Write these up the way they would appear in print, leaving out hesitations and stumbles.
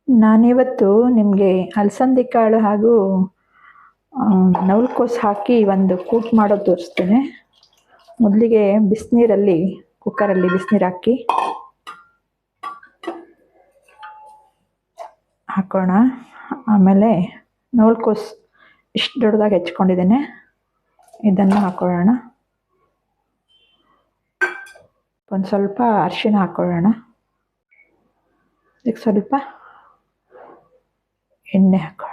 ನಾನಿವತ್ತು ನಿಮಗೆ ಅಲಸಂದಿ ಕಾಳು ಹಾಗೂ ನವಲಕೋಸು ಹಾಕಿ ಒಂದು ಕೂಟ್ ಮಾಡೋದು ತೋರಿಸ್ತೇನೆ. ಮೊದಲಿಗೆ ಬಿಸಿನೀರಲ್ಲಿ ಕುಕ್ಕರಲ್ಲಿ ಬಿಸಿನೀರು ಹಾಕೋಣ. ಆಮೇಲೆ ನವಲಕೋಸು ಇಷ್ಟು ದೊಡ್ಡದಾಗಿ ಹೆಚ್ಕೊಂಡಿದ್ದೇನೆ, ಇದನ್ನು ಹಾಕೊಳ್ಳೋಣ. ಒಂದು ಸ್ವಲ್ಪ ಅರಿಶಿಣ ಹಾಕೊಳ್ಳೋಣ. ಇದಕ್ಕೆ ಸ್ವಲ್ಪ ಎಣ್ಣೆ ಹಾಕೋಣ.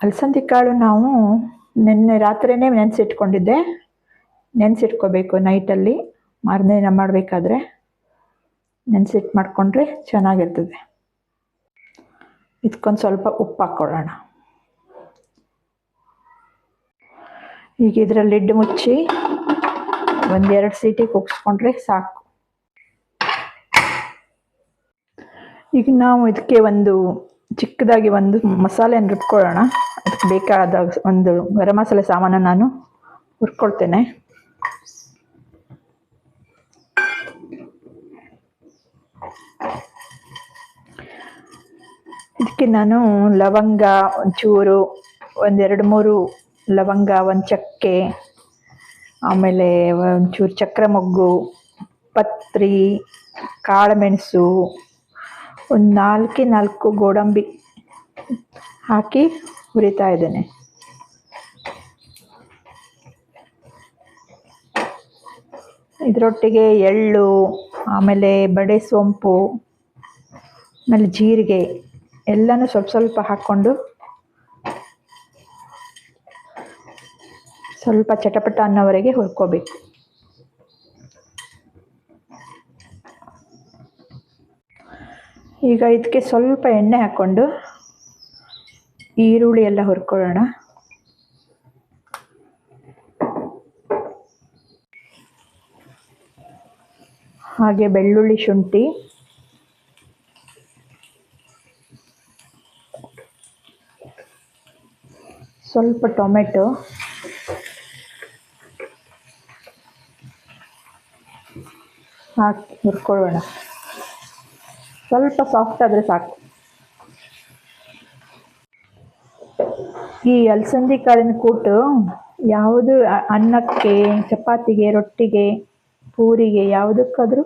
ಅಲಸಂದಿ ಕಾಳು ನಾವು ನಿನ್ನೆ ರಾತ್ರಿಯೇ ನೆನೆಸಿಟ್ಕೊಂಡಿದ್ದೆ. ನೆನೆಸಿಟ್ಕೋಬೇಕು ನೈಟಲ್ಲಿ, ಮಾರನೇ ದಿನ ಮಾಡಬೇಕಾದ್ರೆ ನೆನೆಸಿಟ್ಟು ಮಾಡಿಕೊಂಡ್ರೆ ಚೆನ್ನಾಗಿರ್ತದೆ. ಇದಕ್ಕೊಂದು ಸ್ವಲ್ಪ ಉಪ್ಪು ಹಾಕ್ಕೊಳ್ಳೋಣ. ಈಗ ಇದರಲ್ಲಿ ಲಿಡ್ ಮುಚ್ಚಿ ಒಂದೆರಡು ಸೀಟಿ ಕುಗ್ಸ್ಕೊಂಡ್ರೆ ಸಾಕು. ಈಗ ನಾವು ಇದಕ್ಕೆ ಒಂದು ಚಿಕ್ಕದಾಗಿ ಒಂದು ಮಸಾಲೆಯನ್ನು ರುಬ್ಕೊಳ್ಳೋಣ. ಅದಕ್ಕೆ ಬೇಕಾದ ಒಂದು ಗರಂ ಮಸಾಲೆ ಸಾಮಾನು ನಾನು ಹುರ್ಕೊಳ್ತೇನೆ. ಇದಕ್ಕೆ ನಾನು ಲವಂಗ ಒಂಚೂರು, ಒಂದೆರಡು ಮೂರು ಲವಂಗ, ಒಂದು ಚಕ್ಕೆ, ಆಮೇಲೆ ಒಂಚೂರು ಚಕ್ರ ಮೊಗ್ಗು, ಪತ್ರಿ, ಕಾಳುಮೆಣಸು, ಒಂದು ನಾಲ್ಕು ಗೋಡಂಬಿ ಹಾಕಿ ಹುರಿತಾ ಇದ್ದೇನೆ. ಇದರೊಟ್ಟಿಗೆ ಎಳ್ಳು, ಆಮೇಲೆ ಬಡೆ ಸೋಂಪು, ಆಮೇಲೆ ಜೀರಿಗೆ ಎಲ್ಲನೂ ಸ್ವಲ್ಪ ಸ್ವಲ್ಪ ಹಾಕ್ಕೊಂಡು ಸ್ವಲ್ಪ ಚಟಪಟ ಅನ್ನೋವರೆಗೆ ಹುರ್ಕೋಬೇಕು. ಈಗ ಇದಕ್ಕೆ ಸ್ವಲ್ಪ ಎಣ್ಣೆ ಹಾಕ್ಕೊಂಡು ಈರುಳ್ಳಿ ಎಲ್ಲ ಹುರ್ಕೊಳ್ಳೋಣ. ಹಾಗೆ ಬೆಳ್ಳುಳ್ಳಿ, ಶುಂಠಿ, ಸ್ವಲ್ಪ ಟೊಮೆಟೊ, ಹಾಕಿ ಹುರ್ಕೊಳ್ಳೋಣ. ಸ್ವಲ್ಪ ಸಾಫ್ಟ್ ಆದರೆ ಸಾಕು. ಈ ಅಲಸಂದಿ ಕಾಳಿನ ಕೂಟು ಯಾವುದು ಅನ್ನಕ್ಕೆ, ಚಪಾತಿಗೆ, ರೊಟ್ಟಿಗೆ, ಪೂರಿಗೆ ಯಾವುದಕ್ಕಾದರೂ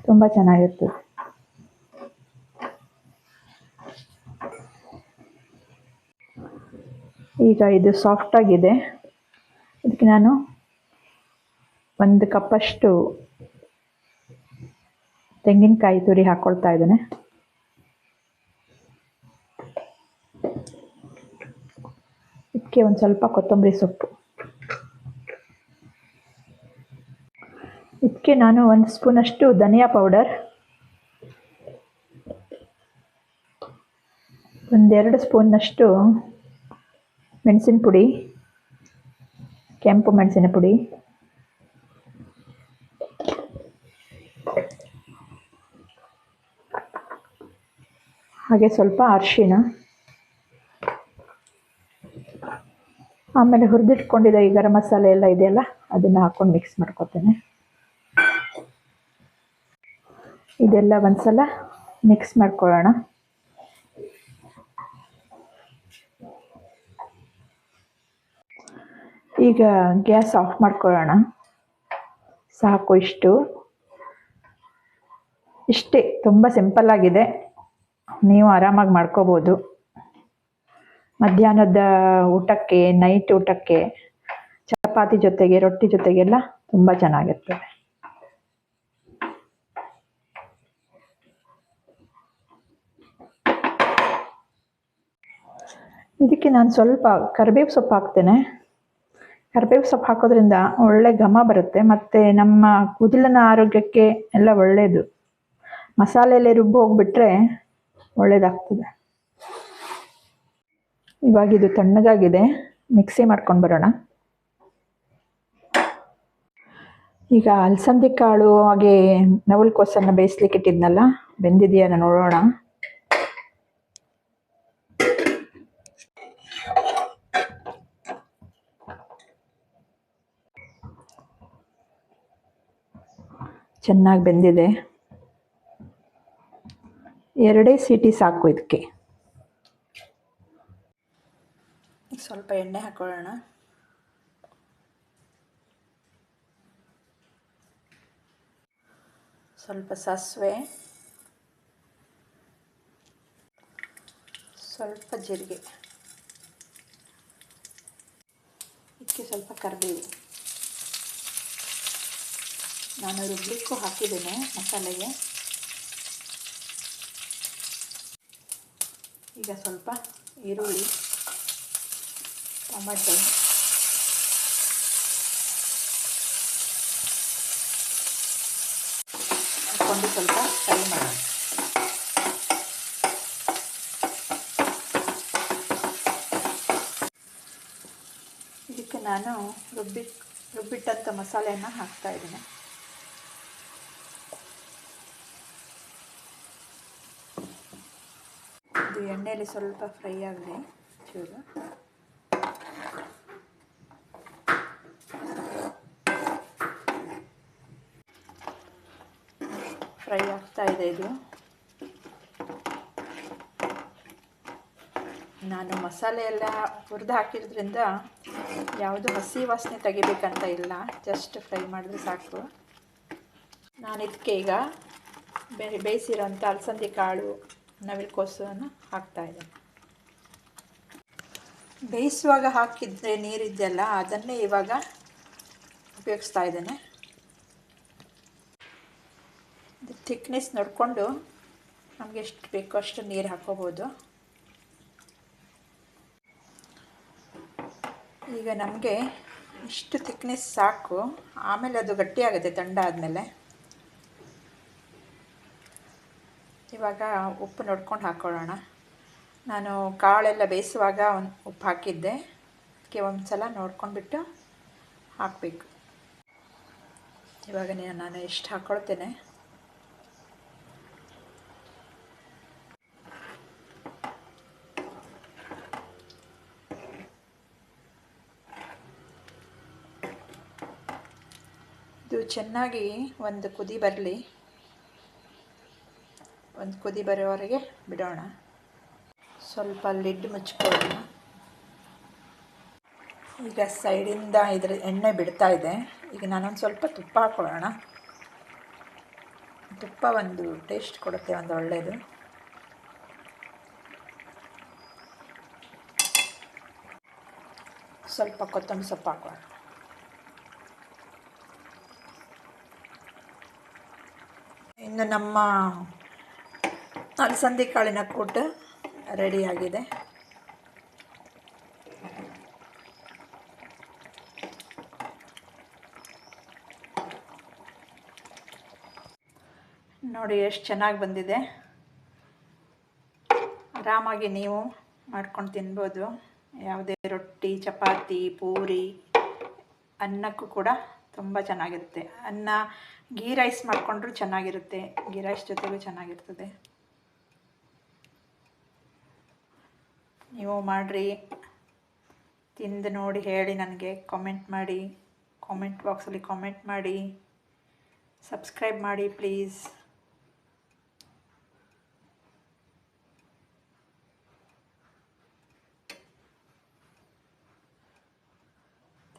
ತುಂಬ ಚೆನ್ನಾಗಿರ್ತದೆ. ಈಗ ಇದು ಸಾಫ್ಟಾಗಿದೆ. ಇದಕ್ಕೆ ನಾನು ಒಂದು ಕಪ್ಪಷ್ಟು ತೆಂಗಿನಕಾಯಿ ತುರಿ ಹಾಕ್ಕೊಳ್ತಾ ಇದ್ದೇನೆ. ಇದಕ್ಕೆ ಒಂದು ಸ್ವಲ್ಪ ಕೊತ್ತಂಬರಿ ಸೊಪ್ಪು. ಇದಕ್ಕೆ ನಾನು ಒಂದು ಸ್ಪೂನಷ್ಟು ಧನಿಯಾ ಪೌಡರ್, ಒಂದೆರಡು ಸ್ಪೂನ್ನಷ್ಟು ಮೆಣಸಿನ ಪುಡಿ, ಕೆಂಪು ಮೆಣಸಿನ ಪುಡಿ, ಹಾಗೆ ಸ್ವಲ್ಪ ಅರಿಶಿಣ, ಆಮೇಲೆ ಹುರಿದಿಟ್ಕೊಂಡಿದ್ದ ಈ ಗರಂ ಮಸಾಲೆ ಎಲ್ಲ ಇದೆಯಲ್ಲ ಅದನ್ನು ಹಾಕ್ಕೊಂಡು ಮಿಕ್ಸ್ ಮಾಡ್ಕೊತೇನೆ. ಇದೆಲ್ಲ ಒಂದ್ಸಲ ಮಿಕ್ಸ್ ಮಾಡ್ಕೊಳ್ಳೋಣ. ಈಗ ಗ್ಯಾಸ್ ಆಫ್ ಮಾಡ್ಕೊಳ್ಳೋಣ. ಸಾಕು, ಇಷ್ಟೇ. ತುಂಬ ಸಿಂಪಲ್ ಆಗಿದೆ, ನೀವು ಆರಾಮಾಗಿ ಮಾಡ್ಕೋಬೋದು. ಮಧ್ಯಾಹ್ನದ ಊಟಕ್ಕೆ, ನೈಟ್ ಊಟಕ್ಕೆ, ಚಪಾತಿ ಜೊತೆಗೆ, ರೊಟ್ಟಿ ಜೊತೆಗೆಲ್ಲ ತುಂಬ ಚೆನ್ನಾಗಿರ್ತದೆ. ಇದಕ್ಕೆ ನಾನು ಸ್ವಲ್ಪ ಕರಿಬೇವು ಸೊಪ್ಪು ಹಾಕ್ತೇನೆ. ಕರಿಬೇವು ಸೊಪ್ಪು ಹಾಕೋದ್ರಿಂದ ಒಳ್ಳೆ ಘಮ ಬರುತ್ತೆ, ಮತ್ತು ನಮ್ಮ ಕೂದಲಿನ ಆರೋಗ್ಯಕ್ಕೆ ಎಲ್ಲ ಒಳ್ಳೆಯದು. ಮಸಾಲೆಯಲ್ಲಿ ರುಬ್ಬಿ ಹೋಗಿಬಿಟ್ರೆ ಒಳ್ಳೆಯದಾಗ್ತದೆ. ಇವಾಗ ಇದು ತಣ್ಣಗಾಗಿದೆ, ಮಿಕ್ಸಿ ಮಾಡ್ಕೊಂಡು ಬರೋಣ. ಈಗ ಅಲಸಂದಿ ಕಾಳು ಹಾಗೆ ನವಲಕೋಸನ್ನು ಬೇಯಿಸ್ಲಿಕ್ಕೆ ಇಟ್ಟಿದ್ನಲ್ಲ, ಬೆಂದಿದೆಯಾ ನೋಡೋಣ. ಚೆನ್ನಾಗಿ ಬೆಂದಿದೆ. 2 ಸೀಟಿ ಸಾಕು ಇದಕ್ಕೆ. ಸ್ವಲ್ಪ ಎಣ್ಣೆ ಹಾಕೊಳ್ಳೋಣ. ಸ್ವಲ್ಪ ಸಾಸಿವೆ, ಸ್ವಲ್ಪ ಜೀರಿಗೆ, ಇದಕ್ಕೆ ಸ್ವಲ್ಪ ಕರಿಬೇವು. ನಾನು ರುಬ್ಲಿಕ್ಕೂ ಹಾಕಿದ್ದೇನೆ ಮಸಾಲೆಗೆ. ಈಗ ಸ್ವಲ್ಪ ಈರುಳ್ಳಿ, ಟೊಮೆಟೊ, ಹಾಕ್ಕೊಂಡು ಸ್ವಲ್ಪ ಫ್ರೈ ಮಾಡೋಣ. ಇದಕ್ಕೆ ನಾನು ರುಬ್ಬಿಟ್ಟಂಥ ಮಸಾಲೆಯನ್ನು ಹಾಕ್ತಾಯಿದ್ದೀನಿ. ಇದು ಎಣ್ಣೆಯಲ್ಲಿ ಸ್ವಲ್ಪ ಫ್ರೈ ಆಗಲಿ ಚೂರು. ಫ್ರೈ ಆಗ್ತಾ ಇದೆ ಇದು. ನಾನು ಮಸಾಲೆ ಎಲ್ಲ ಹುರಿದು ಹಾಕಿರೋದ್ರಿಂದ ಯಾವುದು ಹಸಿ ವಾಸನೆ ತೆಗಿಬೇಕಂತ ಇಲ್ಲ, ಜಸ್ಟ್ ಫ್ರೈ ಮಾಡಿದ್ರೆ ಸಾಕು. ನಾನು ಇದಕ್ಕೆ ಈಗ ಬೇಯಿಸಿರೋಂಥ ಅಲಸಂದೆ ಕಾಳು, ನವಿಲುಕೋಸನ್ನು ಹಾಕ್ತಾಯಿದ್ದೇನೆ. ಬೇಯಿಸುವಾಗ ಹಾಕಿದರೆ ನೀರಿದೆಯಲ್ಲ, ಅದನ್ನೇ ಇವಾಗ ಉಪಯೋಗಿಸ್ತಾ ಇದ್ದೇನೆ. ಥಿಕ್ನೆಸ್ ನೋಡಿಕೊಂಡು ನಮಗೆ ಎಷ್ಟು ಬೇಕೋ ಅಷ್ಟು ನೀರು ಹಾಕ್ಕೋಬೋದು. ಈಗ ನಮಗೆ ಇಷ್ಟು ಥಿಕ್ನೆಸ್ ಸಾಕು, ಆಮೇಲೆ ಅದು ಗಟ್ಟಿಯಾಗುತ್ತೆ ತಂಡ ಆದಮೇಲೆ. ಇವಾಗ ಉಪ್ಪು ನೋಡ್ಕೊಂಡು ಹಾಕ್ಕೊಳ್ಳೋಣ. ನಾನು ಕಾಳೆಲ್ಲ ಬೇಯಿಸುವಾಗ ಉಪ್ಪು ಹಾಕಿದ್ದೆ, ಅದಕ್ಕೆ ಒಂದು ಸಲ ನೋಡ್ಕೊಂಡ್ಬಿಟ್ಟು ಹಾಕಬೇಕು. ಇವಾಗ ನಾನು ಎಷ್ಟು ಹಾಕ್ಕೊಳ್ತೇನೆ. ಇದು ಚೆನ್ನಾಗಿ ಒಂದು ಕುದಿ ಬರಲಿ, ಒಂದು ಕುದಿ ಬರೋವರೆಗೆ ಬಿಡೋಣ. ಸ್ವಲ್ಪ ಲಿಡ್ ಮುಚ್ಕೊಳ್ಳೋಣ. ಈಗ ಸೈಡಿಂದ ಇದ್ರ ಎಣ್ಣೆ ಬಿಡ್ತಾ ಇದೆ. ಈಗ ನಾನೊಂದು ಸ್ವಲ್ಪ ತುಪ್ಪ ಹಾಕ್ಕೊಳ್ಳೋಣ. ತುಪ್ಪ ಒಂದು ಟೇಸ್ಟ್ ಕೊಡುತ್ತೆ, ಒಂದು ಒಳ್ಳೆಯದು. ಸ್ವಲ್ಪ ಕೊತ್ತಂಬರಿ ಸೊಪ್ಪು ಹಾಕೋಣ. ಇನ್ನು ನಮ್ಮ ಅಲಸಂದೆ ಕಾಳಿನ ಕೂಟು ರೆಡಿಯಾಗಿದೆ. ನೋಡಿ ಎಷ್ಟು ಚೆನ್ನಾಗಿ ಬಂದಿದೆ. ಆರಾಮಾಗಿ ನೀವು ಮಾಡ್ಕೊಂಡು ತಿನ್ಬೋದು. ಯಾವುದೇ ರೊಟ್ಟಿ, ಚಪಾತಿ, ಪೂರಿ, ಅನ್ನಕ್ಕೂ ಕೂಡ ತುಂಬ ಚೆನ್ನಾಗಿರುತ್ತೆ. ಅನ್ನ ಗೀ ರೈಸ್ ಮಾಡಿಕೊಂಡ್ರೂ ಚೆನ್ನಾಗಿರುತ್ತೆ, ಗೀ ರೈಸ್ ಜೊತೆಗೂ ಚೆನ್ನಾಗಿರ್ತದೆ. ನೀವು ಮಾಡಿರಿ, ತಿಂದು ನೋಡಿ ಹೇಳಿ ನನಗೆ ಕಾಮೆಂಟ್ ಮಾಡಿ. ಕಾಮೆಂಟ್ ಬಾಕ್ಸಲ್ಲಿ ಕಾಮೆಂಟ್ ಮಾಡಿ, ಸಬ್ಸ್ಕ್ರೈಬ್ ಮಾಡಿ ಪ್ಲೀಸ್.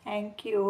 Thank you.